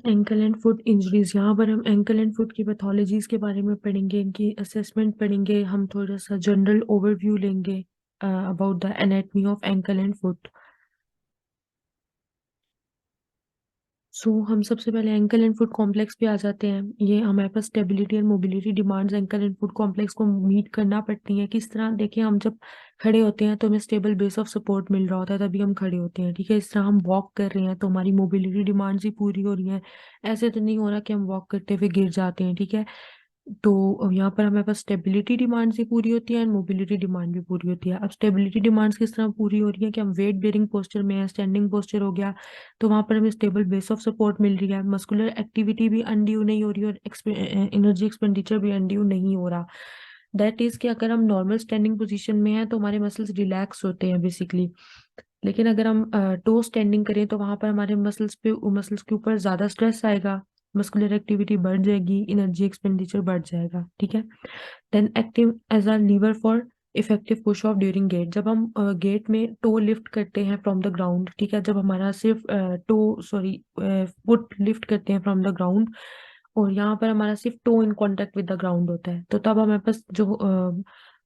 Ankle and foot injuries, यहाँ पर हम एंकल एंड फुट की पैथोलॉजीज के बारे में पढ़ेंगे, इनकी असेसमेंट पढ़ेंगे, हम थोड़ा सा जनरल ओवरव्यू लेंगे about the anatomy of ankle and foot. So हम सबसे पहले एंकल एंड फुट कॉम्प्लेक्स पे आ जाते हैं। ये हमारे पास stability and mobility demands ankle and foot complex को मीट करना पड़ती हैं। किस तरह? देखिए, हम जब खड़े होते हैं तो हमें स्टेबल बेस ऑफ सपोर्ट मिल रहा होता है, तभी हम खड़े होते हैं। ठीक है, इस तरह हम वॉक कर रहे हैं तो हमारी मोबिलिटी डिमांड्स ही पूरी हो रही हैं। ऐसे तो नहीं हो रहा कि हम वॉक करते हुए गिर जाते हैं। ठीक है, तो यहाँ पर हमारे पास स्टेबिलिटी डिमांड्स भी पूरी होती है एंड मोबिलिटी डिमांड भी पूरी होती है। अब स्टेबिलिटी डिमांड्स किस तरह पूरी हो रही है कि हम वेट बेयरिंग पोस्चर में है, स्टैंडिंग पोस्चर हो गया, तो वहां पर हमें स्टेबल बेस ऑफ सपोर्ट मिल रही है, मस्कुलर एक्टिविटी भी अनड्यू नहीं हो रही और एनर्जी एक्सपेंडिचर भी अनड्यू नहीं हो रहा। दैट इज कि अगर हम नॉर्मल स्टैंडिंग पोजीशन में हैं तो हमारे मसल्स रिलैक्स होते हैं बेसिकली, लेकिन अगर हम टो स्टैंडिंग करें तो वहां पर हमारे मसल्स के ऊपर ज्यादा स्ट्रेस आएगा, मस्कुलर एक्टिविटी बढ़ जाएगी, एनर्जी एक्सपेंडिचर बढ़ जाएगा। ठीक है, then active as a lever for effective push off during gait. जब हम गेट में टो लिफ्ट करते हैं फ्रॉम द ग्राउंड, ठीक है, जब हमारा सिर्फ फुट लिफ्ट करते हैं फ्रॉम द ग्राउंड और यहाँ पर हमारा सिर्फ toe in contact with the ground होता है, तो तब हमारे पास जो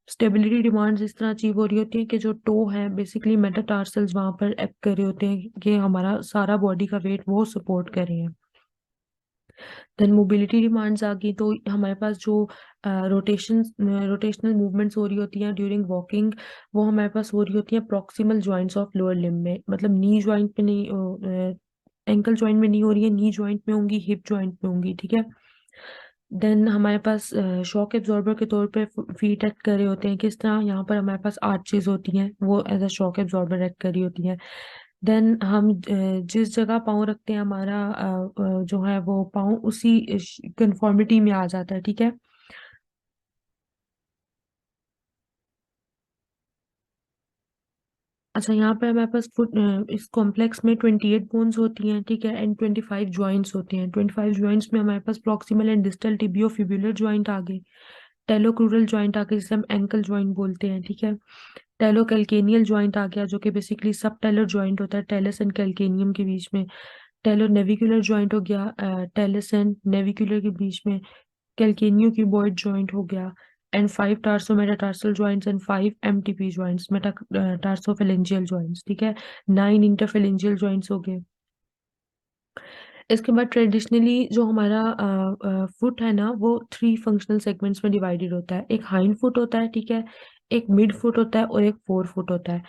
स्टेबिलिटी डिमांड्स इस तरह अचीव हो रही होती है कि जो टो है बेसिकली मेटाटार्सल्स वहां पर एक्ट कर रहे होते हैं कि हमारा सारा बॉडी का वेट वो सपोर्ट कर रहे हैं। देन मोबिलिटी डिमांड्स आ गई तो हमारे पास जो रोटेशनल मूवमेंट्स हो रही होती हैं ड्यूरिंग वॉकिंग, वो हमारे पास हो रही होती हैं proximal joints of lower limb में, मतलब नी जॉइंट पे नहीं, एंकल जॉइंट में नहीं हो रही है, नी जॉइंट में होंगी, हिप जॉइंट में होंगी। ठीक है, देन हमारे पास शॉक एब्जॉर्बर के तौर पे फीट एक्ट कर रहे होते हैं। किस तरह? यहाँ पर हमारे पास आर्चेस होती हैं, वो as a shock absorber act कर रही होती हैं। देन हम जिस जगह पाँव रखते हैं हमारा जो है वो पाँव उसी कंफॉर्मिटी में आ जाता है। ठीक है, अच्छा, यहाँ पे हमारे पास इस कॉम्प्लेक्स में 28 बोन्स होती हैं। ठीक है, एंड 25 जॉइंट्स होते हैं। 25 जॉइंट्स में हमारे पास प्रॉक्सिमल एंड डिस्टल टिबियो फिब्युलर जॉइंट आ गए, टेलोक्रूरल जॉइंट आ गए जिसे हम एंकल जॉइंट बोलते हैं। ठीक है, टेलो कैल्केनियल जॉइंट आ गया जो कि बेसिकली सब टेलर जॉइंट होता है टेलस एंड कैल्केनियम के बीच में। टेलो नेविकुलर जॉइंट हो गया टेलस एंड नेविकुलर के बीच में। कैल्केनियो क्यूबॉइड जॉइंट हो गया, and 5 tarsometatarsal joints and 5 MTP joints, metatarsophalangeal joints. ठीक है, 9 इंटरफेलेंजियल जॉइंट्स हो गए। इसके बाद ट्रेडिशनली जो हमारा फुट है ना, वो 3 फंक्शनल सेगमेंट्स में डिवाइडेड होता है। एक हाइंड फुट होता है, ठीक है, एक मिड फुट होता है और एक फोर फुट होता है।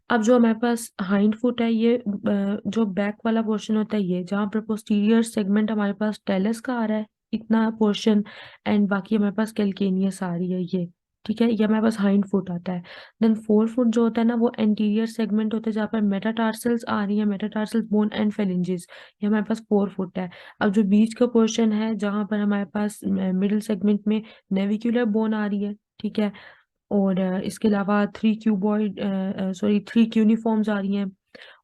अब जो हमारे पास हाइंड फुट है, ये जो बैक वाला पोर्शन होता है, ये जहाँ पर पोस्टीरियर सेगमेंट हमारे पास टेलस का आ रहा है, इतना पोर्शन, एंड बाकी हमारे पास कैल्केनियस आ रही है ये। ठीक है, ये हमारे पास हाइंड फुट आता है। देन फोर फुट जो होता है ना, वो एंटीरियर सेगमेंट होता है जहाँ पर मेटाटार्सल्स आ रही है, मेटाटार्सल्स बोन एंड फेलिंजेस, ये हमारे पास फोर फुट है। अब जो बीच का पोर्शन है जहाँ पर हमारे पास मिडिल सेगमेंट में नेविक्यूलर बोन आ रही है, ठीक है, और इसके अलावा 3 क्यूनिफॉर्म्स आ रही हैं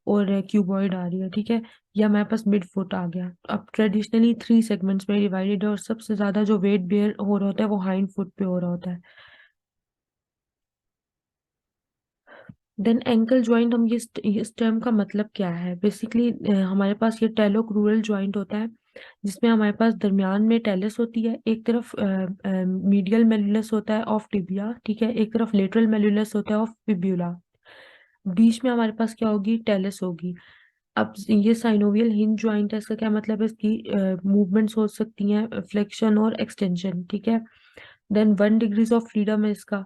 और क्यूबॉइड आ रही है। ठीक है, या हमारे पास मिड फुट आ गया। अब ट्रेडिशनली 3 सेगमेंट्स में डिवाइडेड है और सबसे ज्यादा जो वेट बेयर हो रहा होता है वो हाइंड फुट पे हो रहा होता है। देन एंकल जॉइंट, हम इस टर्म का मतलब क्या है बेसिकली, हमारे पास ये टेलोक्रूरल जॉइंट होता है जिसमें हमारे पास दरमियान में टेलस होती है, एक तरफ मीडियल मेलुलस होता है ऑफ टिबिया, ठीक है, एक तरफ लेटरल मेलुलस होता है ऑफ फिब्यूला, बीच में हमारे पास क्या होगी? टेलस होगी। अब ये साइनोवियल हिंज जॉइंट है, इसका क्या मतलब है? इसकी मूवमेंट्स हो सकती हैं, फ्लेक्शन और एक्सटेंशन। ठीक है, देन 1 डिग्रीज ऑफ फ्रीडम है इसका।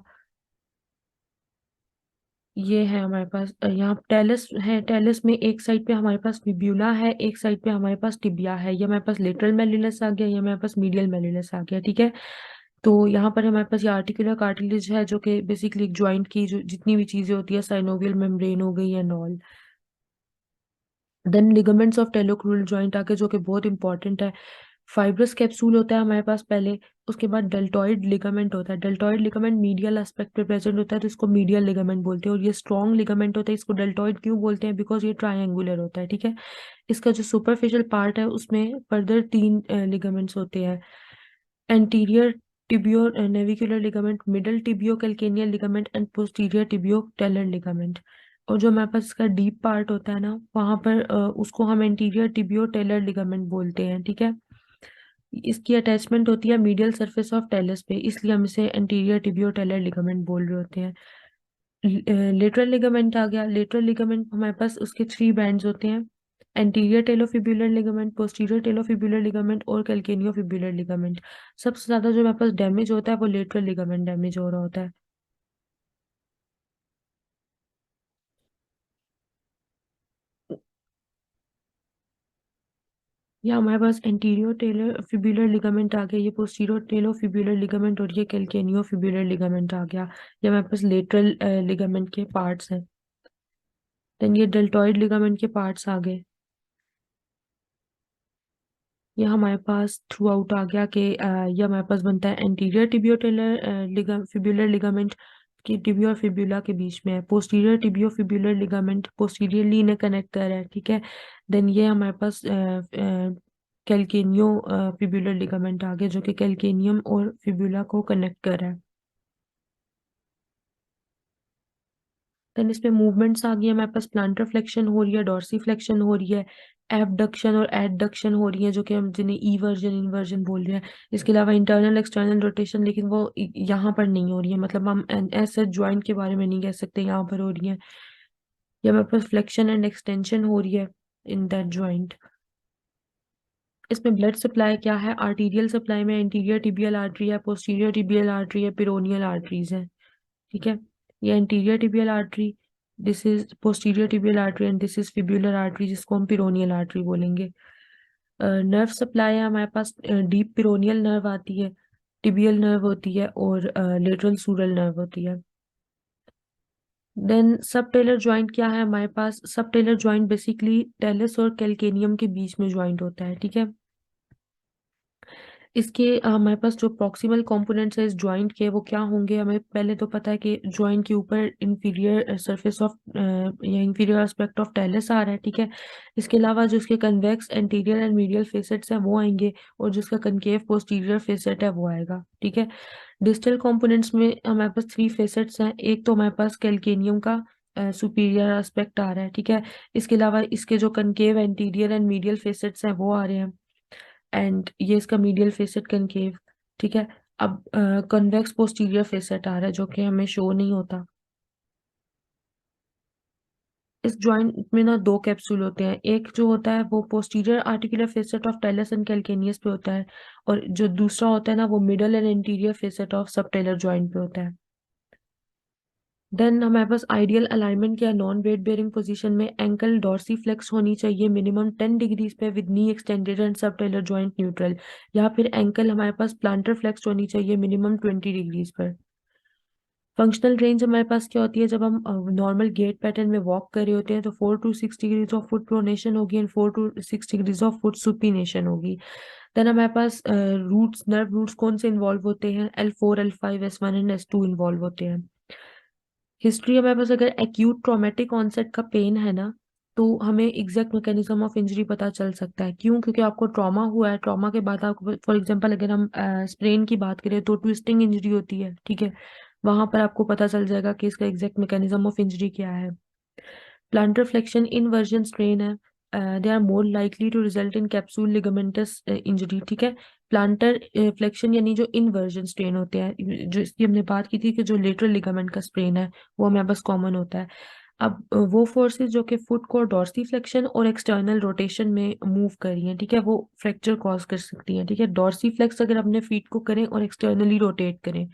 ये है हमारे पास यहाँ टेलस है, टेलस में एक साइड पे हमारे पास फिब्यूला है, एक साइड पे हमारे पास टिबिया है, ये हमारे पास लेटरल मेलुलस आ गया, ये हमारे पास मीडियल मेलुलस आ गया। ठीक है, तो यहाँ पर हमारे पास ये आर्टिकुलर कार्टिलेज है जो कि बेसिकली एक जॉइंट की जो जितनी भी चीजें होती है, साइनोवियल मेम्ब्रेन हो गई and all. Then ligaments of talocrural joint आके जो कि बहुत इंपॉर्टेंट है। फाइब्रस कैप्सूल होता है हमारे पास पहले, उसके बाद डेल्टॉइड लिगामेंट होता है। डेल्टॉइड लिगामेंट मीडियल एस्पेक्ट पे प्रेजेंट होता है तो इसको मीडियल लिगामेंट बोलते हैं, और ये स्ट्रॉन्ग लिगामेंट होता है। इसको डेल्टॉइड क्यों बोलते हैं? बिकॉज ये ट्रायंगुलर होता है। ठीक है, इसका जो सुपरफिशियल पार्ट है उसमें फर्दर 3 लिगामेंट्स होते हैं, anterior tibionavicular ligament, middle tibiocalcaneal ligament and posterior tibiotalar ligament. और जो हमारे पास इसका डीप पार्ट होता है ना, वहां पर उसको हम एंटीरियर टिबियो टेलर लिगामेंट बोलते हैं, ठीक है। इसकी अटैचमेंट होती है मीडियल सरफेस ऑफ टेलस पे, इसलिए हम इसे एंटीरियर टिबियो टेलर लिगामेंट बोल रहे होते हैं। लेटरल लिगामेंट आ गया। लेटरल लिगामेंट हमारे पास उसके थ्री बैंड्स होते हैं: एंटीरियर टेलोफिब्युलर लिगामेंट, पोस्टीरियर टेलोफिब्युलर लिगामेंट और कैल्केनियोफिब्युलर लिगामेंट। सबसे ज्यादा जो हमारे पास डैमेज होता है वो लेटरल लिगामेंट डैमेज हो रहा होता है। या हमारे पास एंटीरियर टेलर फिब्युलर लिगामेंट आ गया, ये पोस्टीरियर टेलो फिब्युलर लिगामेंट, और ये कैल्केनियो फिब्युलर लिगामेंट आ गया। ये हमारे पास लेटरल लिगामेंट के पार्ट्स हैं। देन ये डेल्टॉइड लिगामेंट के पार्ट्स आ गए। ये हमारे पास थ्रू आउट आ गया कि ये हमारे पास बनता है एंटीरियर टिबियो टेलर फिब्युलर लिगामेंट की टिबियो और फिब्युला के बीच में है। पोस्टीरियर टिबियो फिब्युलर लिगामेंट पोस्टीरियरली इन्हें कनेक्ट कर रहा है, ठीक है। देन ये हमारे पास कैल्केनियो फिब्युलर लिगामेंट आ गया, जो कि कैल्केनियम और फिब्युला को कनेक्ट कर रहा है। देन इसमें मूवमेंट्स आ गई है हमारे पास। प्लांटर फ्लेक्शन हो रही है, डॉर्सी फ्लेक्शन हो रही है, एबडक्शन और एडडक्शन हो रही है, जो कि हम जिन्हें ईवर्जन इन्वर्जन बोल रहे हैं। इसके अलावा इंटरनल एक्सटर्नल रोटेशन, लेकिन वो यहाँ पर नहीं हो रही है, मतलब हम ऐसे ज्वाइंट के बारे में नहीं कह सकते यहाँ पर हो रही है। ये हमारे पास फ्लेक्शन एंड एक्सटेंशन हो रही है इन दैट ज्वाइंट। इसमें ब्लड सप्लाई क्या है? आर्टीरियल सप्लाई में एंटीरियर टिबियल आर्टरी है, पोस्टीरियर टिबियल आर्टरी है, पेरोनियल आर्टरीज है, ठीक है। ये anterior tibial artery, this is posterior tibial artery and this is fibular artery, जिसको हम पिरोनियल आर्टरी बोलेंगे। नर्व सप्लाई है हमारे पास। डीप पिरोनियल नर्व आती है, टिबियल नर्व होती है और लेटरल सूरल नर्व होती है। देन सब टेलर ज्वाइंट क्या है हमारे पास? सब टेलर ज्वाइंट बेसिकली टेलस और कैल्केनियम के बीच में ज्वाइंट होता है, ठीक है। इसके हमारे पास जो प्रॉक्सिमल कंपोनेंट्स है इस ज्वाइंट के, वो क्या होंगे? हमें पहले तो पता है कि ज्वाइंट के ऊपर इंफीरियर सरफेस ऑफ या इंफीरियर एस्पेक्ट ऑफ टेलस आ रहा है, ठीक है। इसके अलावा जो इसके convex anterior and medial facets हैं वो आएंगे, और जिसका कनकेव पोस्टीरियर फेसेट है वो आएगा, ठीक है। डिस्टल कंपोनेंट्स में हमारे पास थ्री फेसेट्स हैं। एक तो हमारे पास कैल्केनियम का सुपीरियर एस्पेक्ट आ रहा है, ठीक है। इसके अलावा इसके जो concave anterior and medial facets हैं वो आ रहे हैं, एंड ये इसका मीडियल फेसेट कनकेव, ठीक है। अब कन्वेक्स पोस्टीरियर फेसेट आ रहा है, जो कि हमें शो नहीं होता। इस जॉइंट में ना दो कैप्सूल होते हैं। एक जो होता है वो posterior articular facet of talus and calcaneus पे होता है, और जो दूसरा होता है ना वो middle and interior facet of सब टेलर जॉइंट पे होता है। देन हमारे पास आइडियल अलाइनमेंट या नॉन वेट बेयरिंग पोजीशन में एंकल डॉर्सी फ्लेक्स होनी चाहिए मिनिमम 10 डिग्रीज पे विद नी एक्सटेंडेड एंड सब टेलर जॉइंट न्यूट्रल, या फिर एंकल हमारे पास प्लांटर फ्लेक्स होनी चाहिए मिनिमम 20 डिग्रीज पर। फंक्शनल रेंज हमारे पास क्या होती है? जब हम नॉर्मल गेट पैटर्न में वॉक कर रहे होते हैं तो 4 to 6 degrees of foot pronation होगी and 4 to 6 degrees of foot supination होगी। देन हमारे पास रूट्स, नर्व रूट्स कौन से इन्वॉल्व होते हैं? L4, L5, S1 and S2 involve होते हैं। हिस्ट्री हमारे पास अगर एक्यूट ट्रॉमेटिक ऑनसेट का पेन है ना, तो हमें एग्जैक्ट मैकेनिज्म ऑफ इंजरी पता चल सकता है। क्यों? क्योंकि आपको ट्रॉमा हुआ है, ट्रॉमा के बाद आपको फॉर एग्जांपल अगर हम स्प्रेन की बात करें तो ट्विस्टिंग इंजरी होती है, ठीक है। वहां पर आपको पता चल जाएगा कि इसका एग्जैक्ट मैकेनिज्म ऑफ इंजरी क्या है। प्लांटर फ्लेक्शन इनवर्जन स्ट्रेन है, they are more likely to result in capsule ligamentous injury, ठीक है। प्लांटर फ्लेक्शन यानी जो इनवर्जन स्ट्रेन होते हैं, जो इसकी हमने बात की थी कि जो लेटरल लिगामेंट का स्ट्रेन है वो हमें बस कॉमन होता है। अब वो फोर्सेस जो कि फुट को डॉर्सी फ्लेक्शन और एक्सटर्नल रोटेशन में मूव कर रही हैं, ठीक है, वो फ्रैक्चर कॉज कर सकती हैं, ठीक है। डॉर्सी फ्लेक्स अगर अपने फीट को करें और एक्सटर्नली रोटेट करें।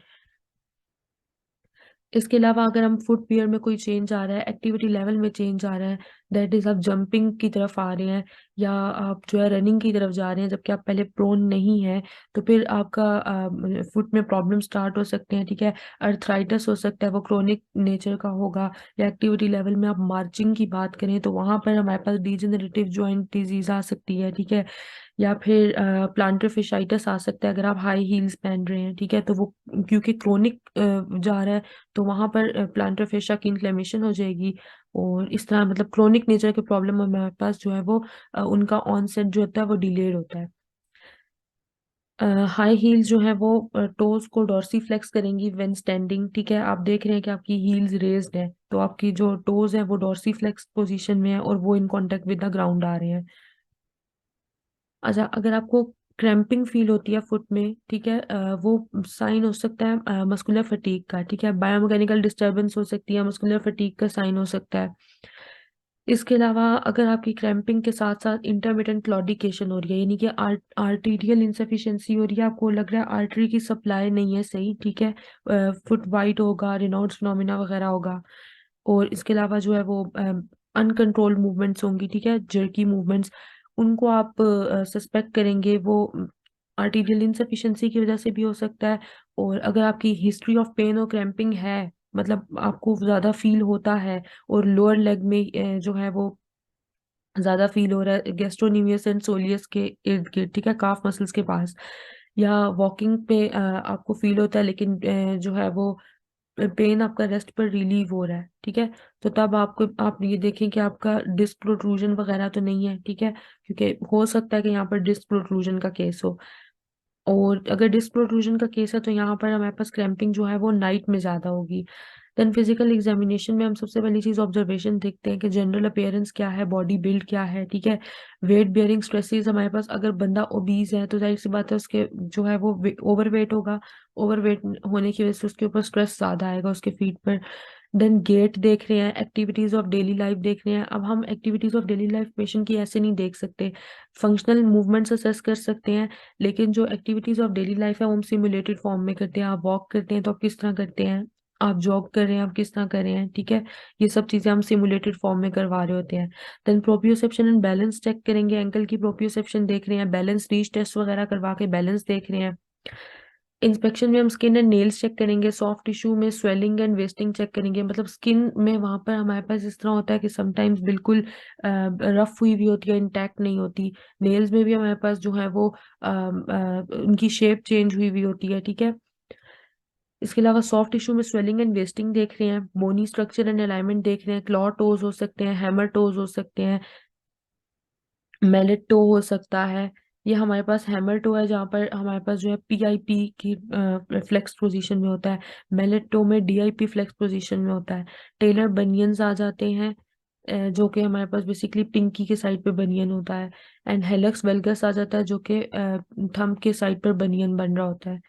इसके अलावा अगर हम फुट वियर में कोई चेंज आ रहा है, एक्टिविटी लेवल में चेंज आ रहा है, दैट इज आप जंपिंग की तरफ आ रहे हैं या आप जो है रनिंग की तरफ जा रहे हैं जबकि आप पहले प्रोन नहीं है, तो फिर आपका फुट में प्रॉब्लम स्टार्ट हो सकते हैं, ठीक है। अर्थराइटिस हो सकता है, वो क्रोनिक नेचर का होगा। या एक्टिविटी लेवल में आप मार्चिंग की बात करें तो वहां पर हमारे पास डिजेनरेटिव जॉइंट डिजीज आ सकती है, ठीक है। या फिर प्लांटर फिशाइटिस आ सकता है अगर आप हाई हील्स पहन रहे हैं, ठीक है। तो वो क्योंकि क्रोनिक जा रहा है तो वहां पर प्लांटर फेशा की इन्फ्लेमेशन हो जाएगी, और इस तरह मतलब क्रोनिक नेचर के प्रॉब्लम हमारे पास जो है वो उनका ऑनसेट जो होता है वो डिलेड होता है। हाई हील्स जो है वो टोज को डॉर्सी फ्लेक्स करेंगी व्हेन स्टैंडिंग, ठीक है। आप देख रहे हैं कि आपकी हील्स रेज्ड है, तो आपकी जो टोज है वो डॉर्सीफ्लेक्स पोजीशन में है और वो in contact with the ground आ रहे हैं। अच्छा, अगर आपको क्रैम्पिंग फील होती है फुट में, ठीक है, वो साइन हो सकता है मस्कुलर फटीग का, ठीक है, बायोमैकेनिकल डिस्टरबेंस हो सकती है, मस्कुलर फटीग का साइन हो सकता है। इसके अलावा अगर आपकी क्रैम्पिंग के साथ साथ इंटरमिटेंट क्लॉडिकेशन हो रही है, यानी कि आर्टीरियल इंसफिशिएंसी हो रही है, आपको लग रहा है आर्टरी की सप्लाई नहीं है सही, ठीक है, फुट वाइट होगा, रेनॉल्ड्स फिनोमिना वगैरह होगा। और इसके अलावा जो है वो अनकंट्रोल्ड मूवमेंट्स होंगी, ठीक है, जर्की मूवमेंट्स, उनको आप सस्पेक्ट करेंगे वो आर्टीरियल इंसफिशिएंसी की वजह से भी हो सकता है। और अगर आपकी हिस्ट्री ऑफ पेन और क्रैम्पिंग है, मतलब आपको ज्यादा फील होता है और लोअर लेग में जो है वो ज्यादा फील हो रहा है गैस्ट्रोनीमियस एंड सोलियस के इर्द गिर्द, ठीक है, काफ मसल्स के पास, या वॉकिंग पे आपको फील होता है लेकिन जो है वो पेन आपका रेस्ट पर रिलीव हो रहा है, ठीक है, तो तब आपको आप ये देखें कि आपका डिस्क प्रोट्रूजन वगैरह तो नहीं है, ठीक है, क्योंकि हो सकता है कि यहाँ पर डिस्क प्रोट्रूजन का केस हो। और अगर डिस्क प्रोट्रूजन का केस है तो यहाँ पर हमारे पास क्रैम्पिंग जो है वो नाइट में ज्यादा होगी। देन फिजिकल एग्जामिनेशन में हम सबसे पहली चीज ऑब्जर्वेशन देखते हैं कि जनरल अपीयरेंस क्या है, बॉडी बिल्ड क्या है, ठीक है, वेट बियरिंग स्ट्रेसेस हमारे पास, अगर बंदा ओबीज है तो जाहिर सी बात है उसके जो है वो ओवरवेट होगा, ओवरवेट होने की वजह से उसके ऊपर स्ट्रेस ज्यादा आएगा उसके फीट पर। देन गेट देख रहे हैं, एक्टिविटीज ऑफ डेली लाइफ देख रहे हैं। अब हम activities of daily life patient की ऐसे नहीं देख सकते, फंक्शनल मूवमेंट्स असेस कर सकते हैं, लेकिन जो एक्टिविटीज ऑफ डेली लाइफ है वो हम सिमुलेटेड फॉर्म में करते हैं। आप वॉक करते हैं तो आप किस तरह करते हैं, आप जॉग कर रहे हैं आप किस तरह कर रहे हैं, ठीक है, ये सब चीजें हम सिमुलेटेड फॉर्म में करवा रहे होते हैं। Then proprioception and balance check करेंगे, एंकल की प्रोप्रियोसेप्शन देख रहे हैं, बैलेंस रीच टेस्ट वगैरह करवा के बैलेंस देख रहे हैं। इंस्पेक्शन में हम स्किन एंड नेल्स चेक करेंगे, सॉफ्ट टिश्यू में स्वेलिंग एंड वेस्टिंग चेक करेंगे, मतलब स्किन में वहां पर हमारे पास इस तरह होता है कि समटाइम्स बिल्कुल रफ हुई भी होती है, इंटैक्ट नहीं होती। नेल्स में भी हमारे पास जो है वो उनकी शेप चेंज हुई हुई होती है, ठीक है। इसके अलावा सॉफ्ट टिश्यू में स्वेलिंग एंड वेस्टिंग देख रहे हैं, बोनी स्ट्रक्चर एंड अलाइनमेंट देख रहे हैं, क्लॉ टोज हो सकते हैं, हैमर टोज हो सकते हैं, मेलेट टो हो सकता है। ये हमारे पास हैमर टो है जहाँ पर हमारे पास जो है पीआईपी की फ्लेक्स पोजीशन में होता है, मेलेट टो में डीआईपी फ्लेक्स पोजीशन में होता है। टेलर बनियंस आ जाते हैं, जो कि हमारे पास बेसिकली पिंकी के साइड पे बनियन होता है। एंड हेलक्स वेल्गस आ जाता है जो कि थंब के साइड पर बनियन बन रहा होता है।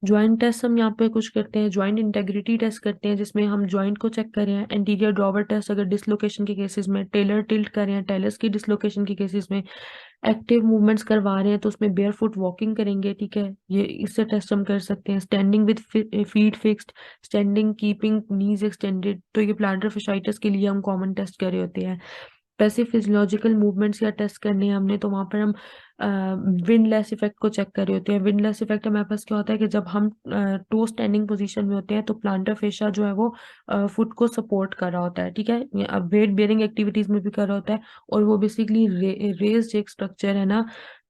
ज्वाइंट टेस्ट हम यहाँ पे कुछ करते हैं, ज्वाइंट इंटेग्रिटी टेस्ट करते हैं जिसमें हम ज्वाइंट को चेक कर रहे हैं, एंटीरियर ड्रॉवर टेस्ट अगर डिसलोकेशन के केसेस में, टेलर टिल्ट कर रहे हैं टेलस की डिसलोकेशन के केसेस में, एक्टिव मूवमेंट्स करवा रहे हैं तो उसमें बेयर फुट वॉकिंग करेंगे, ठीक है, ये इससे टेस्ट हम कर सकते हैं। Standing with feet fixed, standing keeping knees extended, तो ये प्लांटर fasciitis के लिए हम कॉमन टेस्ट कर रहे होते हैं। पैसिव फिजियोलॉजिकल मूवमेंट्स या टेस्ट करने हैं हमने, तो वहां पर हम विंडलेस इफेक्ट को चेक कर रहे होते हैं। विंडलेस इफेक्ट हमारे पास क्या होता है कि जब हम टो स्टैंडिंग पोजीशन में होते हैं तो प्लांटर फेशा जो है वो फुट को सपोर्ट कर रहा होता है, ठीक है, वेट बेयरिंग एक्टिविटीज में भी कर रहा होता है, और वो बेसिकली रेज्ड एक स्ट्रक्चर है ना,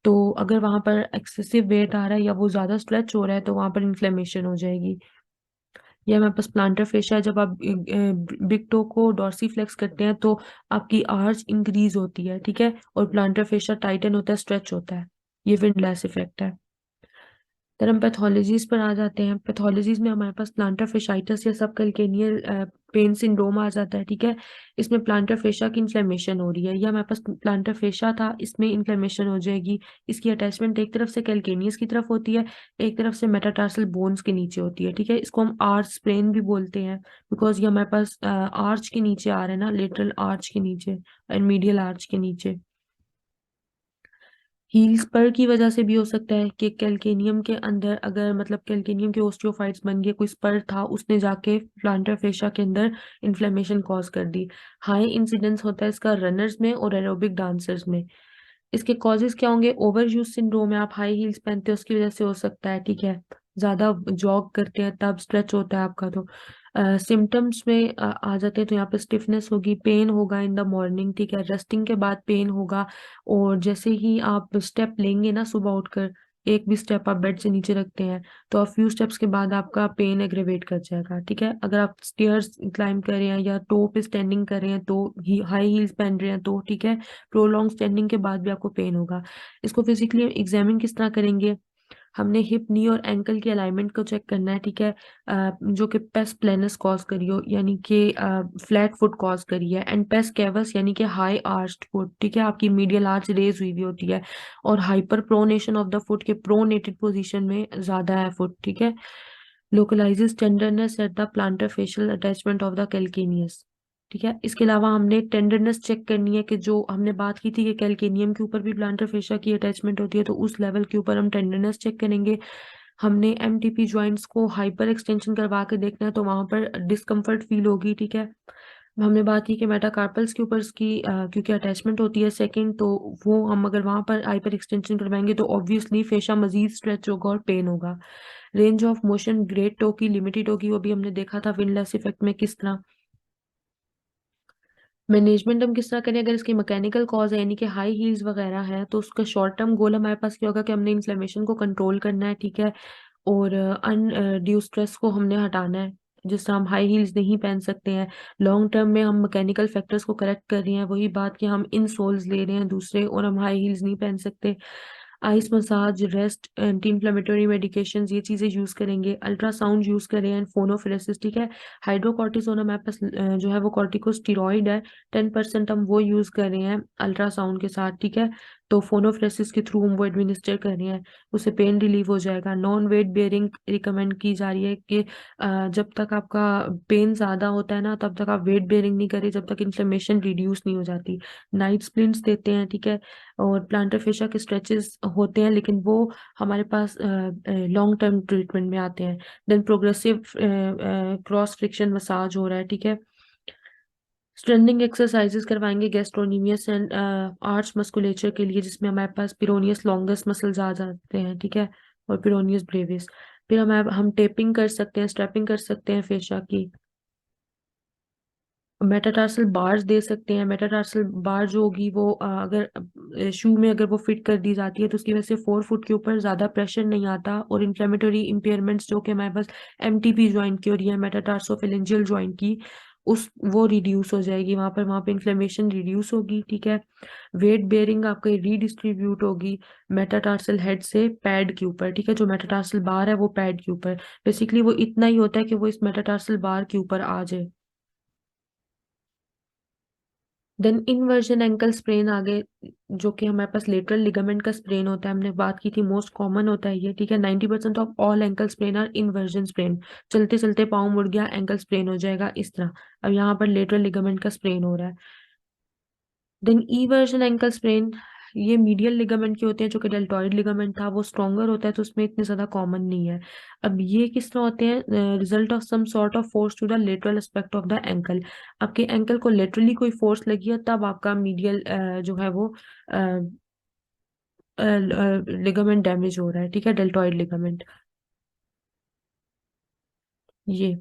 तो अगर वहां पर एक्सेसिव वेट आ रहा है या वो ज्यादा स्ट्रेच हो रहा है तो वहां पर इन्फ्लेमेशन हो जाएगी। या हमारे पास प्लांटर फेशिया, जब आप बिग टो को डॉर्सी फ्लेक्स करते हैं तो आपकी आर्च इंक्रीज होती है, ठीक है, और प्लांटर फेशिया टाइटन होता है, स्ट्रेच होता है, ये विंडलेस इफेक्ट है। फिर हम पैथोलॉजीज पर आ जाते हैं। पैथोलॉजीज में हमारे पास प्लांटर फेशाइटिस या सब कैल्केनियल पेन सिंड्रोम आ जाता है, ठीक है, इसमें प्लांटर फेशा की इन्फ्लेमेशन हो रही है, या हमारे पास प्लांटर फेशा था इसमें इन्फ्लेमेशन हो जाएगी। इसकी अटैचमेंट एक तरफ से कैल्केनियस की तरफ होती है, एक तरफ से मेटाटार्सल बोन्स के नीचे होती है, ठीक है, इसको हम आर्च स्प्रेन भी बोलते हैं, बिकॉज ये हमारे पास आर्च के नीचे आ रहा है ना, लेटरल आर्च के नीचे एंड मीडियल आर्च के नीचे। हील स्पर की वजह से भी हो सकता है कि कैल्केनियम के अंदर अगर मतलब कैल्केनियम के ओस्टियोफाइट्स बन गए, कोई स्पर था उसने जाके प्लांटर फेशा के अंदर इन्फ्लेमेशन कॉज कर दी। हाई इंसिडेंस होता है इसका रनर्स में और एरोबिक डांसर्स में। इसके कॉजेज क्या होंगे, ओवर यूज सिंड्रोम है, आप हाई हील्स पहनते हो उसकी वजह से हो सकता है, ठीक है, ज्यादा जॉग करते हैं तब स्ट्रेच होता है आपका। तो सिम्टम्स में आ जाते हैं तो यहाँ पे स्टिफनेस होगी, पेन होगा इन द मॉर्निंग, ठीक है, रेस्टिंग के बाद पेन होगा, और जैसे ही आप स्टेप लेंगे ना सुबह उठकर, एक भी स्टेप आप बेड से नीचे रखते हैं तो आप फ्यू स्टेप्स के बाद आपका पेन एग्रेवेट कर जाएगा, ठीक है, अगर आप स्टेयर्स क्लाइंब कर रहे हैं या टो पे स्टैंडिंग कर रहे हैं तो हाई हील्स पहन रहे हैं तो, ठीक है, प्रोलॉन्ग स्टैंडिंग के बाद भी आपको पेन होगा। इसको फिजिकली एग्जामिन किस तरह करेंगे, हमने हिप, नी और एंकल की अलाइनमेंट को चेक करना है, ठीक है, जो कि पेस प्लेनस कॉज करी हो, यानी कि फ्लैट फुट कॉज करी है, एंड पेस कैवस यानी कि हाई आर्च्ड फुट, ठीक है, आपकी मीडियल आर्च रेज हुई हुई होती है, और hyperpronation of the foot के प्रोनेटेड पोजीशन में ज्यादा है फुट, ठीक है। Localises tenderness at the plantar fascial attachment of the calcaneus, ठीक है। इसके अलावा हमने टेंडरनेस चेक करनी है कि जो हमने बात की थी कि कैल्केनियम के ऊपर भी प्लांटर फेशिया की अटैचमेंट होती है, तो उस लेवल के ऊपर हम टेंडरनेस चेक करेंगे। हमने एमटीपी ज्वाइंट्स को हाइपर एक्सटेंशन करवा के देखना है, तो वहां पर डिस्कम्फर्ट फील होगी, ठीक है। हमने बात की कि मेटाकार्पल्स के ऊपर इसकी क्योंकि अटैचमेंट होती है सेकंड, तो वो हम अगर वहां पर हाइपर एक्सटेंशन करवाएंगे तो ऑब्वियसली फेशा मजीद स्ट्रेच होगा और पेन होगा। रेंज ऑफ मोशन ग्रेट होगी, लिमिटेड होगी, वो भी हमने देखा था विंडलेस इफेक्ट में किस तरह। मैनेजमेंट हम किस तरह करें, अगर इसकी मैकेनिकल कॉज है यानी कि हाई हील्स वगैरह है, तो उसका शॉर्ट टर्म गोल हमारे पास क्या होगा कि हमने इन्फ्लेमेशन को कंट्रोल करना है, ठीक है, और अनड्यू स्ट्रेस को हमने हटाना है, जिससे हम हाई हील्स नहीं पहन सकते हैं। लॉन्ग टर्म में हम मैकेनिकल फैक्टर्स को करेक्ट कर रहे हैं, वही बात कि हम इन सोल्स ले रहे हैं दूसरे, और हम हाई हील्स नहीं पहन सकते। Ice massage, rest, anti inflammatory medications, ये चीजें यूज करेंगे। अल्ट्रासाउंड यूज करें एंड फोनोफिलेसिस, ठीक है। हाइड्रोकॉर्टिसोन हमारे पास जो है वो कॉर्टिकोस्टेरॉइड है, 10% हम वो यूज कर रहे हैं अल्ट्रासाउंड के साथ, ठीक है। तो फोनोफ्रेसिस के थ्रू हम वो एडमिनिस्टर कर रहे हैं, उससे पेन रिलीव हो जाएगा। नॉन वेट बेयरिंग रिकमेंड की जा रही है कि जब तक आपका पेन ज्यादा होता है ना, तब तक आप वेट बेयरिंग नहीं करें, जब तक इन्फ्लेमेशन रिड्यूस नहीं हो जाती। नाइट स्प्लिंट्स देते हैं, ठीक है, और प्लांटर फेशिया के स्ट्रेचेस होते हैं, लेकिन वो हमारे पास लॉन्ग टर्म ट्रीटमेंट में आते हैं। Then progressive cross friction massage हो रहा है, ठीक है। स्ट्रेंथनिंग एक्सरसाइजेस करवाएंगे गैस्ट्रोनीमियस एंड आर्च मस्कुलेचर के लिए, जिसमें हमारे पास पिरोनियस लॉन्गस मसल्स आ जाते हैं, ठीक है, और पिरोनियस ब्रेविस। फिर हम टेपिंग कर सकते हैं, स्ट्रेपिंग कर सकते हैं फेशिया की। मेटाटार्सल बार्स दे सकते हैं। मेटाटार्सल बार जो होगी वो अगर शू में अगर वो फिट कर दी जाती है, तो उसकी वजह से 4 फुट के ऊपर ज्यादा प्रेशर नहीं आता, और इन्फ्लेमेटरी इंपेयरमेंट्स जो कि हमारे पास एमटीपी ज्वाइंट की हो रही है, मेटाटार्सोफेलेंजियल ज्वाइंट की, उस वो रिड्यूस हो जाएगी, वहां पे इन्फ्लेमेशन रिड्यूस होगी, ठीक है। वेट बेयरिंग आपकी रीडिस्ट्रीब्यूट होगी मेटाटार्सल हेड से पैड के ऊपर, ठीक है, जो मेटाटार्सल बार है वो पैड के ऊपर, बेसिकली वो इतना ही होता है कि वो इस मेटाटार्सल बार के ऊपर आ जाए। देन इनवर्जन एंकल स्प्रेन आगे, जो कि हमारे पास लेटरल लिगामेंट का स्प्रेन होता है, हमने बात की थी मोस्ट कॉमन होता है ये, ठीक है। 90% of all ankle sprain are inversion sprain. चलते चलते पाँव मुड़ गया, एंकल स्प्रेन हो जाएगा इस तरह। अब यहाँ पर लेटरल लिगामेंट का स्प्रेन हो रहा है। देन इवर्जन एंकल स्प्रेन, ये मीडियल लिगामेंट के होते हैं, जो कि डेल्टॉइड लिगामेंट था वो स्ट्रॉन्गर होता है, तो उसमें इतने ज्यादा कॉमन नहीं है। अब ये किस तरह होते हैं, result of some sort of force to the lateral aspect of the ankle. आपके एंकल को लेटरली कोई फोर्स लगी है, तब आपका मीडियल जो है वो लिगामेंट डैमेज हो रहा है, ठीक है, डेल्टॉइड लिगामेंट ये।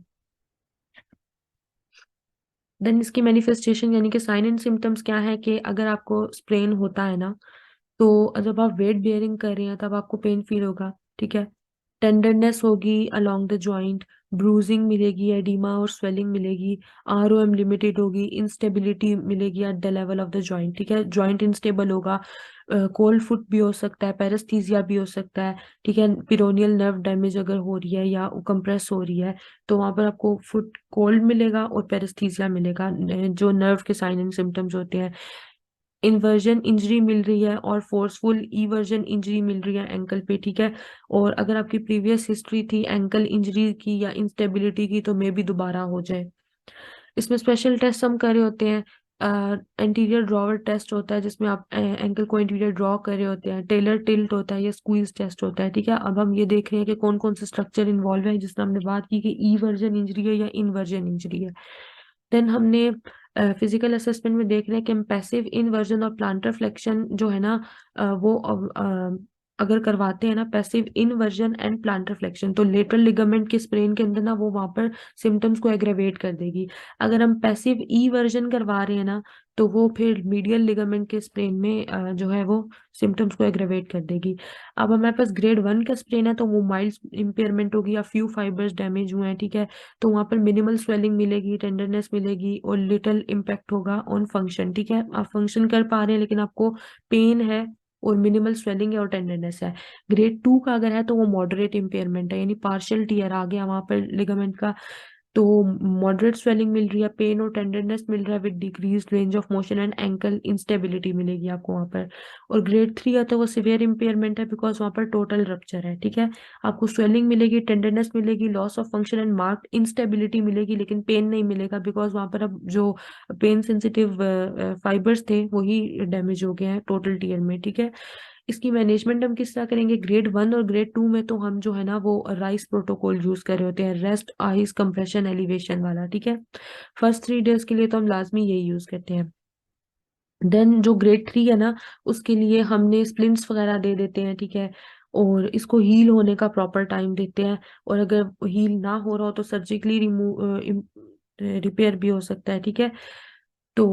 देन इसकी मैनिफेस्टेशन यानी कि साइन एंड सिम्टम्स क्या है, कि अगर आपको स्प्रेन होता है ना, तो जब आप वेट बेयरिंग कर रहे हैं तब आपको पेन फील होगा, ठीक है। टेंडरनेस होगी अलोंग द जॉइंट, ब्रूजिंग मिलेगी, एडिमा और स्वेलिंग मिलेगी, आरओएम लिमिटेड होगी, इंस्टेबिलिटी मिलेगी at the level of the joint, ठीक है, जॉइंट इंस्टेबल होगा। कोल्ड फुट भी हो सकता है, पैरेस्थीसिया भी हो सकता है, ठीक है। पिरोनियल नर्व डैमेज अगर हो रही है या कंप्रेस हो रही है, तो वहां पर आपको फुट कोल्ड मिलेगा और पैरेस्थीसिया मिलेगा, जो नर्व के साइन एंड सिम्टम्स होते हैं। इन्वर्जन इंजरी मिल रही है और फोर्सफुल ईवर्जन इंजरी मिल रही है एंकल पे, ठीक है। और अगर आपकी प्रीवियस हिस्ट्री थी एंकल इंजरी की या इंस्टेबिलिटी की, तो मे भी दोबारा हो जाए। इसमें स्पेशल टेस्ट हम कर रहे होते हैं। एंटीरियर ड्रॉवर टेस्ट होता है, जिसमें आप एंकल को इंटीरियर ड्रॉ कर रहे होते हैं। टेलर टिल्ट होता है या स्क्वीज टेस्ट होता है, ठीक है। अब हम ये देख रहे हैं कि कौन कौन से स्ट्रक्चर इन्वॉल्व है, जिसमें हमने बात की कि ई वर्जन इंजरी है या इनवर्जन इंजरी है। देन हमने फिजिकल असेसमेंट में देख रहे हैं कि हम पैसिव इनवर्जन और प्लांटर फ्लेक्शन जो है ना, वो अगर करवाते हैं ना, passive inversion and planter flexion, तो लेटरल लिगामेंट के स्प्रेन के अंदर ना वो वहां पर सिम्टम्स को एग्रेवेट कर देगी। अगर हम पैसिव ई वर्जन करवा रहे हैं ना, तो वो फिर मीडियल लिगामेंट के स्प्रेन में जो है वो सिम्टम्स को एग्रेवेट कर देगी। अब हमारे पास ग्रेड 1 का स्प्रेन है, तो वो माइल्ड इम्पेयरमेंट होगी या फ्यू फाइबर्स डैमेज हुए हैं, ठीक है। तो वहां पर मिनिमल स्वेलिंग मिलेगी, टेंडरनेस मिलेगी, और लिटिल इम्पैक्ट होगा ऑन फंक्शन, ठीक है। आप फंक्शन कर पा रहे हैं लेकिन आपको पेन है, और मिनिमल स्वेलिंग है और टेंडरनेस है। ग्रेड 2 का अगर है तो वो मॉडरेट इम्पेयरमेंट है, यानी पार्शियल टीयर आ गया वहां पर लिगामेंट का, तो मॉडरेट स्वेलिंग मिल रही है, पेन और टेंडरनेस मिल रहा है with decrease range of motion and ankle instability मिलेगी आपको वहां पर। और ग्रेड 3 है तो वो सिवियर इम्पेयरमेंट है बिकॉज वहां पर टोटल रप्चर है, ठीक है। आपको स्वेलिंग मिलेगी, टेंडरनेस मिलेगी, loss of function and marked instability मिलेगी, लेकिन पेन नहीं मिलेगा बिकॉज वहां पर अब जो पेन सेंसिटिव फाइबर्स थे वही डैमेज हो गए हैं टोटल टीयर में, ठीक है। इसकी मैनेजमेंट हम किस तरह करेंगे, ग्रेड 1 और ग्रेड 2 में तो हम जो है ना वो राइस प्रोटोकॉल यूज कर रहे होते हैं, रेस्ट आइस कंप्रेशन एलिवेशन वाला, ठीक है। फर्स्ट 3 डेज के लिए तो हम लाजमी यही यूज करते हैं। देन जो ग्रेड 3 है ना, उसके लिए हमने स्प्लिंट्स वगैरह दे देते हैं, ठीक है। और इसको हील होने का प्रॉपर टाइम देते हैं, और अगर हील ना हो रहा हो तो सर्जिकली रिमूव रिपेयर भी हो सकता है, ठीक है। तो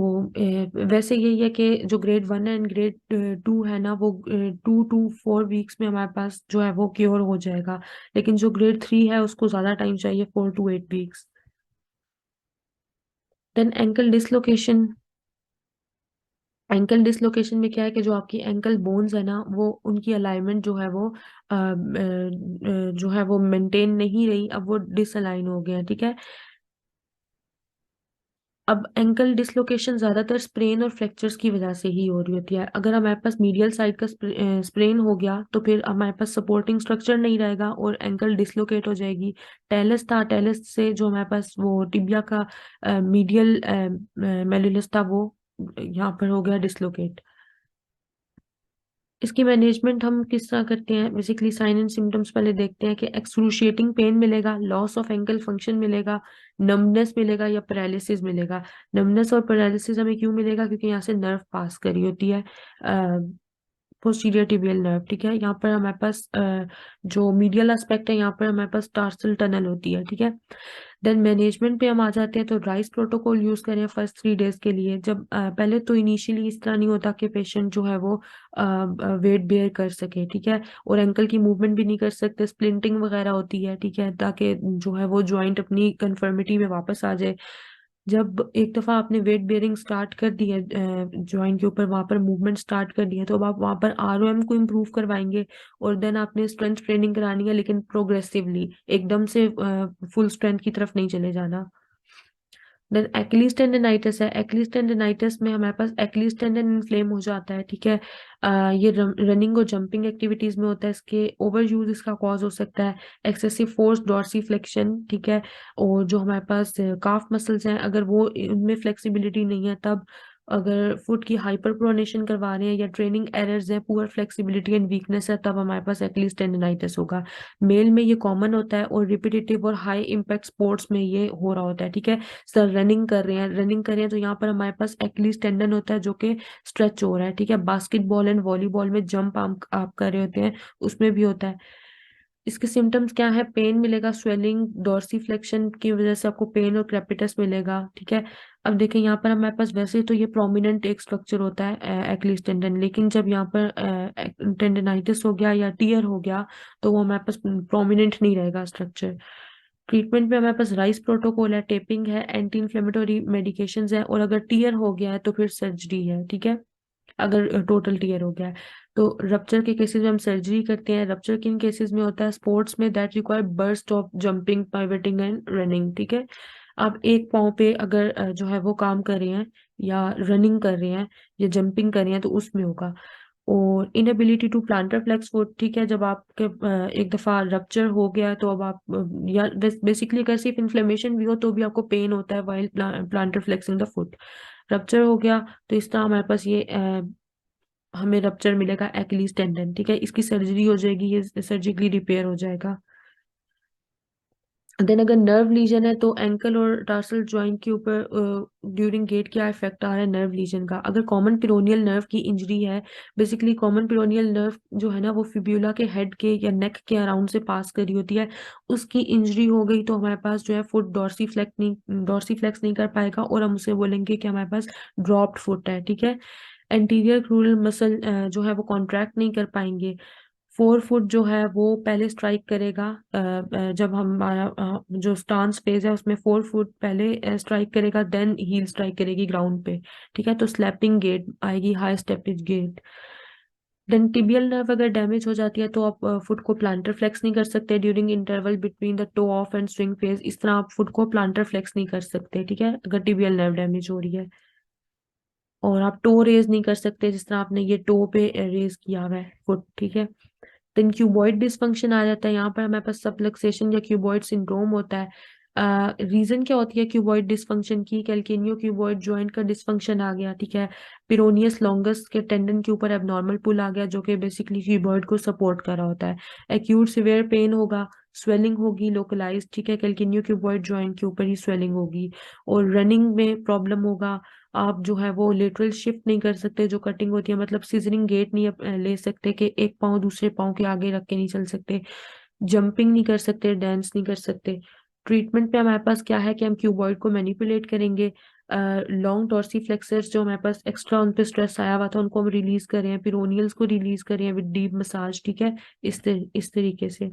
वैसे यही है कि जो ग्रेड 1 एंड ग्रेड 2 है ना वो 2 to 4 वीक्स में हमारे पास जो है वो क्योर हो जाएगा, लेकिन जो ग्रेड 3 है उसको ज्यादा टाइम चाहिए, 4 to 8 weeks. Then ankle dislocation. Ankle dislocation में क्या है कि जो आपकी एंकल बोन्स है ना वो उनकी अलाइनमेंट जो है वो जो है वो मेंटेन नहीं रही, अब वो डिसअलाइन हो गया, ठीक है। अब एंकल डिसलोकेशन ज्यादातर स्प्रेन और फ्रैक्चर्स की वजह से ही हो रही होती है। अगर हमारे पास मीडियल साइड का स्प्रेन हो गया तो फिर हमारे पास सपोर्टिंग स्ट्रक्चर नहीं रहेगा और एंकल डिसलोकेट हो जाएगी। टेलस था, टेलस से जो हमारे पास वो टिबिया का मीडियल मेलुलस था वो यहाँ पर हो गया डिसलोकेट। इसकी मैनेजमेंट हम किस तरह करते हैं, बेसिकली साइन एंड सिम्टम्स पहले देखते हैं कि एक्सक्रूशिएटिंग पेन मिलेगा, लॉस ऑफ एंकल फंक्शन मिलेगा, नम्बनेस मिलेगा या पैरालिसिस मिलेगा। नम्बनेस और पैरालिसिस हमें क्यों मिलेगा, क्योंकि यहाँ से नर्व पास करी होती है, पोस्टीरियर टिबियल नर्व, ठीक है। यहाँ पर हमारे पास जो मीडियल एस्पेक्ट है यहाँ पर हमारे पास टार्सल टनल होती है, ठीक है। देन मैनेजमेंट पे हम आ जाते हैं, तो राइस प्रोटोकॉल यूज करें फर्स्ट 3 डेज के लिए। जब पहले तो इनिशियली इस तरह नहीं होता कि पेशेंट जो है वो वेट बेयर कर सके, ठीक है, और एंकल की मूवमेंट भी नहीं कर सकते, स्प्लिंटिंग वगैरह होती है, ठीक है, ताकि जो है वो जॉइंट अपनी कंफर्मिटी में वापस आ जाए। जब एक दफा आपने वेट बेयरिंग स्टार्ट कर दी है जॉइंट के ऊपर, वहां पर मूवमेंट स्टार्ट कर दी है, तो अब आप वहां पर आरओएम को इम्प्रूव करवाएंगे, और देन आपने स्ट्रेंथ ट्रेनिंग करानी है, लेकिन प्रोग्रेसिवली, एकदम से फुल स्ट्रेंथ की तरफ नहीं चले जाना। देन एक्लीज टेंडिनाइटिस है। एक्लीज टेंडिनाइटिस में हमारे पास एक्लीज टेंडन इन्फ्लेम हो जाता है, ठीक है। ये रनिंग और जंपिंग एक्टिविटीज में होता है, इसके ओवर यूज इसका कॉज हो सकता है। एक्सेसिव फोर्स डॉर्सी फ्लेक्शन, ठीक है। और जो हमारे पास काफ मसल्स हैं अगर वो उनमें फ्लेक्सिबिलिटी नहीं है तब, अगर फुट की हाइपर प्रोनेशन करवा रहे हैं या ट्रेनिंग एरर्स हैं, पुअर फ्लेक्सिबिलिटी एंड वीकनेस है, तब हमारे पास एक्लीज टेंडिनाइटिस होगा। मेल में ये कॉमन होता है और रिपीटेटिव और हाई इम्पैक्ट स्पोर्ट्स में ये हो रहा होता है, ठीक है। सर रनिंग कर रहे हैं, रनिंग कर रहे हैं तो यहाँ पर हमारे पास एक्लीज टेंडन होता है जो कि स्ट्रेच हो रहा है, ठीक है। बास्केटबॉल एंड वॉलीबॉल में जंप आप कर रहे होते हैं, उसमें भी होता है। इसके सिम्टम्स क्या है, पेन मिलेगा, स्वेलिंग, डॉर्सीफ्लेक्शन की वजह से आपको पेन और क्रेपिटस मिलेगा, ठीक है। अब देखें यहाँ पर हमारे पास वैसे तो ये प्रोमिनेंट एक स्ट्रक्चर होता है एक्लीज टेंडन, लेकिन जब यहाँ पर टेंडनाइटिस हो गया या टीयर हो गया तो वो हमारे पास प्रोमिनेंट नहीं रहेगा स्ट्रक्चर। ट्रीटमेंट में हमारे पास राइस प्रोटोकॉल है, टेपिंग है, एंटी इन्फ्लेमेटरी मेडिकेशंस है, और अगर टीयर हो गया है तो फिर सर्जरी है, ठीक है। अगर टोटल टीयर हो गया है तो रप्चर के केसेस में हम सर्जरी करते हैं। रप्चर किन केसेस में होता है, स्पोर्ट्स में that require burst of jumping, pivoting and running, ठीक है। आप एक पाँव पे अगर जो है वो काम कर रहे हैं या रनिंग कर रहे हैं या जंपिंग कर रहे हैं तो उसमें होगा। और inability to plantar flex foot, ठीक है, जब आपके एक दफा रप्चर हो गया तो अब आप या बेसिकली अगर सिर्फ इन्फ्लेमेशन भी हो तो भी आपको पेन होता है while planter flexing the foot. Rupture हो गया तो इस तरह हमारे पास ये हमें रप्चर मिलेगा एक्लीज टेंडन, ठीक है, इसकी सर्जरी हो जाएगी, ये सर्जिकली रिपेयर हो जाएगा। देन अगर नर्व लीजन है तो एंकल और टार्सल जॉइंट के ऊपर ड्यूरिंग गेट क्या इफेक्ट आ रहा है नर्व लीजन का। अगर कॉमन पिरोनियल नर्व की इंजरी है, बेसिकली कॉमन पिरोनियल नर्व जो है ना वो फिब्यूला के हेड के या नेक के अराउंड से पास करी होती है, उसकी इंजरी हो गई तो हमारे पास जो है फुट डॉर्सी फ्लेक्स नहीं कर पाएगा, और हम उसे बोलेंगे कि हमारे पास ड्रॉप्ड फुट है, ठीक है। एंटीरियर क्रूरल मसल जो है वो कॉन्ट्रैक्ट नहीं कर पाएंगे। 4 फुट जो है वो पहले स्ट्राइक करेगा, जब हमारा जो स्टांस फेज है उसमें 4 फुट पहले स्ट्राइक करेगा, देन हील स्ट्राइक करेगी ग्राउंड पे, ठीक है। तो स्लैपिंग गेट आएगी, high steppage gait. Then tibial nerve अगर डैमेज हो जाती है तो आप फुट को प्लांटर फ्लेक्स नहीं कर सकते during interval between the toe of and swing phase. इस तरह आप फुट को प्लांटर फ्लेक्स नहीं कर सकते, ठीक है, अगर टिबियल नर्व डैमेज हो रही है। और आप टो रेज नहीं कर सकते जिस तरह आपने ये टो पे रेज किया हुआ है फुट, ठीक है। देन क्यूबॉइड डिसफंक्शन आ जाता है, यहाँ पर हमारे पास सबलक्सेशन या क्यूबॉइड सिंड्रोम होता है। रीजन क्या होती है क्यूबॉइड डिसफंक्शन की? कैल्केनियो क्यूबॉइड जॉइंट का डिसफंक्शन आ गया, ठीक है। पिरोनियस लॉन्गस के टेंडन के ऊपर एबनॉर्मल पुल आ गया जो कि बेसिकली क्यूबॉइड को सपोर्ट कर रहा होता है। एक्यूट सिवियर पेन होगा, स्वेलिंग होगी लोकलाइज, ठीक है, कैल्केनियो क्यूबॉइड जॉइंट के ऊपर ही स्वेलिंग होगी। और रनिंग में प्रॉब्लम होगा, आप जो है वो लेटरल शिफ्ट नहीं कर सकते, जो कटिंग होती है मतलब सीजरिंग गेट नहीं ले सकते कि एक पाँव दूसरे पाँव के आगे रख के नहीं चल सकते, जंपिंग नहीं कर सकते, डांस नहीं कर सकते। ट्रीटमेंट पे हमारे पास क्या है कि हम क्यूबॉइड को मैनिपुलेट करेंगे। लॉन्ग टॉर्सी फ्लेक्सर्स जो हमारे पास एक्स्ट्रा उन पे स्ट्रेस आया हुआ था उनको हम रिलीज कर रहे हैं, पिरोनियल्स को रिलीज कर रहे हैं विद डीप मसाज, ठीक है, इस तरीके से।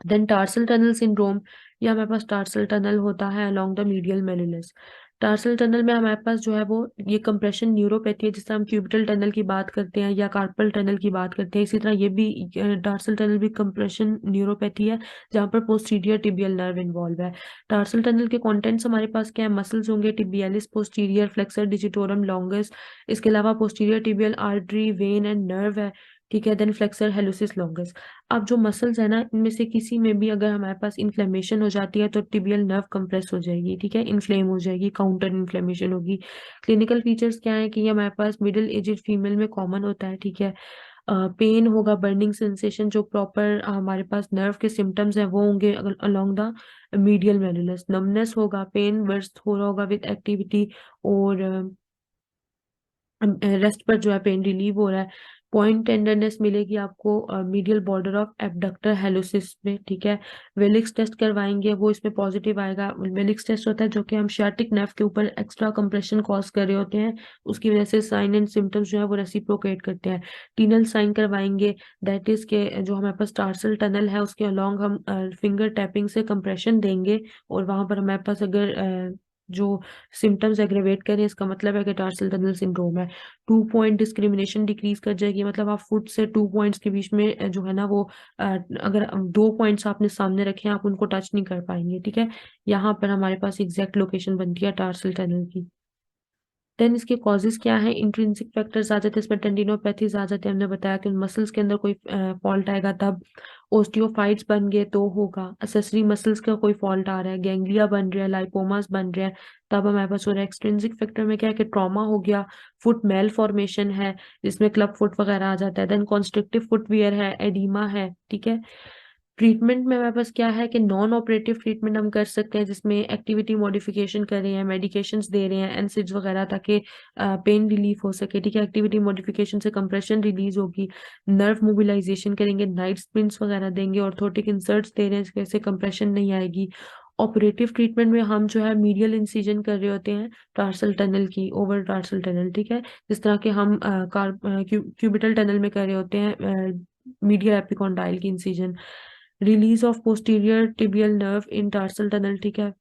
देन टार्सल टनल सिंड्रोम, या हमारे पास टार्सल टनल होता है along the medial malleolus. Tarsal tunnel में हमारे पास जो है वो ये कंप्रेशन न्यूरोपैथी है, जिससे हम क्यूबिटल टनल की बात करते हैं या कार्पल टनल की बात करते हैं, इसी तरह ये भी टार्सल टनल भी कंप्रेशन न्यूरोपैथी है जहाँ पर पोस्टीरियर टिबियल नर्व इन्वॉल्व है। टार्सल टनल के कंटेंट्स हमारे पास क्या है? मसल्स होंगे, tibialis posterior, flexor digitorum longus, इसके अलावा posterior tibial artery, vein and nerve है, ठीक है। Then flexor hallucis longus. अब जो मसल्स है ना इनमें से किसी में भी अगर हमारे पास इन्फ्लेमेशन हो जाती है तो टिबियल नर्व कंप्रेस हो जाएगी, ठीक है, इन्फ्लेम हो जाएगी, काउंटर इन्फ्लेमेशन होगी। क्लिनिकल फीचर्स क्या है कि ये हमारे पास मिडिल एजेड फीमेल में कॉमन होता है, ठीक है। पेन होगा, बर्निंग सेंसेशन, जो प्रॉपर हमारे पास नर्व के सिम्टम्स हैं वो होंगे अलोंग द मीडियल मेडुलस। नमनेस होगा, पेन वर्स्ट हो रहा होगा विद एक्टिविटी, और रेस्ट पर जो है पेन रिलीव हो रहा है। पॉइंट टेंडरनेस मिलेगी आपको मीडियल बॉर्डर ऑफ एबडक्टर हेलोसिस में, ठीक है। वेलिक्स टेस्ट करवाएंगे, वो इसमें पॉजिटिव आएगा। वेलिक्स टेस्ट होता है जो कि हम शार्टिक नर्व के ऊपर एक्स्ट्रा कंप्रेशन कॉज कर रहे होते हैं, उसकी वजह से साइन एंड सिम्टम्स जो है वो रेसिप्रोकेट करते हैं। टीनल साइन करवाएंगे, दैट इज के जो हमारे पास टार्सल टनल है उसके अलोंग हम फिंगर टैपिंग से कंप्रेशन देंगे, और वहां पर हमारे पास अगर जो सिम्टम्स एग्रेवेट करें इसका मतलब है कि टार्सल टनल सिंड्रोम है। 2 पॉइंट डिस्क्रिमिनेशन डिक्रीज कर जाएगी, मतलब आप फुट से 2 पॉइंट्स के बीच में जो है ना वो अगर 2 पॉइंट्स आपने सामने रखे हैं आप उनको टच नहीं कर पाएंगे, ठीक है। यहाँ पर हमारे पास एग्जैक्ट लोकेशन बनती है टार्सल टनल की। देन इसके कॉजेज क्या है? इंट्रिंसिक फैक्टर्स आ जाते हैं इसमें, टेंडिनोपैथीज आ जाते हैं, हमने बताया कि उन मसल्स के अंदर कोई फॉल्ट आएगा तब। ओस्टियोफाइट्स बन गए तो होगा, असेसरी मसल्स का कोई फॉल्ट आ रहा है, गैंग्लिया बन रहा है, लाइपोमास बन रहे हैं, तब हमारे पास हो रहा है। एक्सट्रिंसिक फैक्टर में क्या है कि ट्रॉमा हो गया, फुट मेल फॉर्मेशन है जिसमें क्लब फुट वगैरह आ जाता है, देन कॉन्स्ट्रिक्टिव फुटवियर है, एडिमा है, ठीक है। ट्रीटमेंट में हमारे पास क्या है कि नॉन ऑपरेटिव ट्रीटमेंट हम कर सकते हैं जिसमें एक्टिविटी मॉडिफिकेशन कर रहे हैं, मेडिकेशंस दे रहे हैं, एनसिड्स वगैरह, ताकि पेन रिलीफ हो सके, ठीक है। एक्टिविटी मॉडिफिकेशन से कंप्रेशन रिलीज होगी, नर्व मोबिलाइजेशन करेंगे, नाइट स्प्रिंट्स वगैरह देंगे, ऑर्थोटिक इंसर्ट्स दे रहे हैं जिससे कंप्रेशन नहीं आएगी। ऑपरेटिव ट्रीटमेंट में हम जो है मीडियल इंसिजन कर रहे होते हैं टार्सल टनल की, ओवर टार्सल टनल, ठीक है, जिस तरह के हम क्यूबिटल टनल में कर रहे होते हैं मीडियल एपिकॉन्डाइल की incision. Release of posterior tibial nerve in tarsal tunnel, ठीक है,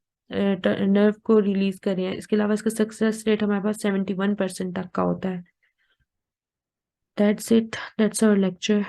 नर्व को रिलीज करें हैं। इसके अलावा इसका सक्सेस रेट हमारे पास 71% तक का होता है। That's it, that's our lecture.